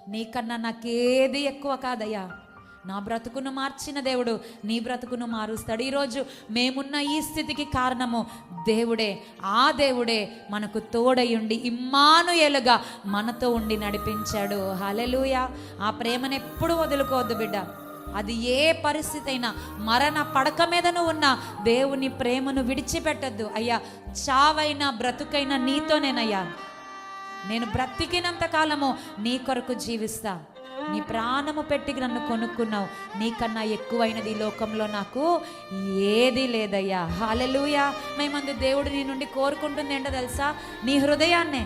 నీకన్నా నాకేది ఎక్కువ కాదయ్యా. నా బ్రతుకును మార్చిన దేవుడు నీ బ్రతుకును మారుస్తాడు. ఈరోజు మేమున్న ఈ స్థితికి కారణము దేవుడే. ఆ దేవుడే మనకు తోడయుండి ఇమ్మానుయేలుగా మనతో ఉండి నడిపించాడు. హల్లెలూయా. ఆ ప్రేమను ఎప్పుడు వదులుకోవద్దు బిడ్డ. అది ఏ పరిస్థితి అయినా, మరణ పడక మీదను ఉన్న దేవుని ప్రేమను విడిచిపెట్టద్దు. అయ్యా, చావైనా బ్రతుకైనా నీతోనేనయ్యా. నేను బ్రతికినంత కాలము నీ కొరకు జీవిస్తా. నీ ప్రాణము పెట్టి నన్ను కొనుక్కున్నావు. నీకన్నా ఎక్కువైనది ఈ లోకంలో నాకు ఏది లేదయ్యా. హల్లెలూయా. మేమందు దేవుడు నీ నుండి కోరుకుంటుంది ఏంటో తెలుసా? నీ హృదయాన్నే.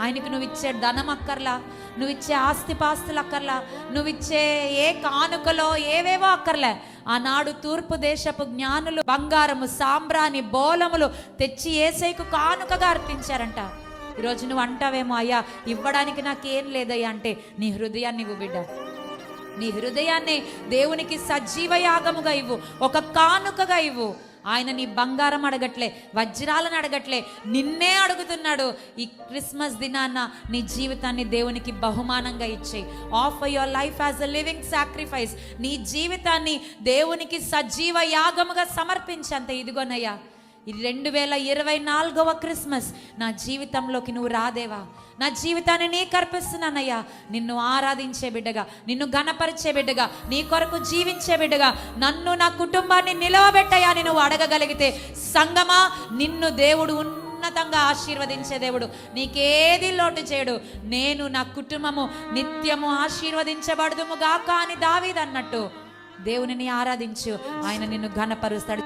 ఆయనకు నువ్వు ఇచ్చే ధనం అక్కర్లా, నువ్వు ఇచ్చే ఆస్తిపాస్తులు అక్కర్లా, నువ్వు ఇచ్చే ఏ కానుకలో ఏవేవో అక్కర్లే. ఆనాడు తూర్పు దేశపు జ్ఞానులు బంగారము, సాంబ్రాణి, బోలములు తెచ్చి యేసయ్యకు కానుకగా అర్పించారంట. ఈరోజు నువ్వు అంటావేమో, అయ్యా ఇవ్వడానికి నాకేం లేదయ్యా అంటే, నీ హృదయాన్ని ఇవ్వు బిడ్డ. నీ హృదయాన్ని దేవునికి సజీవ యాగముగా ఇవ్వు, ఒక కానుకగా ఇవ్వు. ఆయన నీ బంగారం అడగట్లే, వజ్రాలను అడగట్లే, నిన్నే అడుగుతున్నాడు. ఈ క్రిస్మస్ దినాన నీ జీవితాన్ని దేవునికి బహుమానంగా ఇచ్చేయి. Offer your life as a living sacrifice. నీ జీవితాన్ని దేవునికి సజీవ యాగముగా సమర్పించంత. ఇదిగోనయ్యా, ఈ 2024వ క్రిస్మస్ నా జీవితంలోకి నువ్వు రాదేవా, నా జీవితాన్ని నీకు అర్పిస్తున్నానయ్యా. నిన్ను ఆరాధించే బిడ్డగా, నిన్ను ఘనపరిచే బిడ్డగా, నీ కొరకు జీవించే బిడ్డగా, నన్ను, నా కుటుంబాన్ని నిలవబెట్టయ్యా అని నువ్వు అడగగలిగితే, సంగమా, నిన్ను దేవుడు ఉన్నతంగా ఆశీర్వదించే దేవుడు. నీకేది లోటు చేయడు. నేను, నా కుటుంబము నిత్యము ఆశీర్వదించబడుదుముగాక అని దావీదు అన్నట్టు దేవునిని ఆరాధించు. ఆయన నిన్ను ఘనపరుస్తాడు.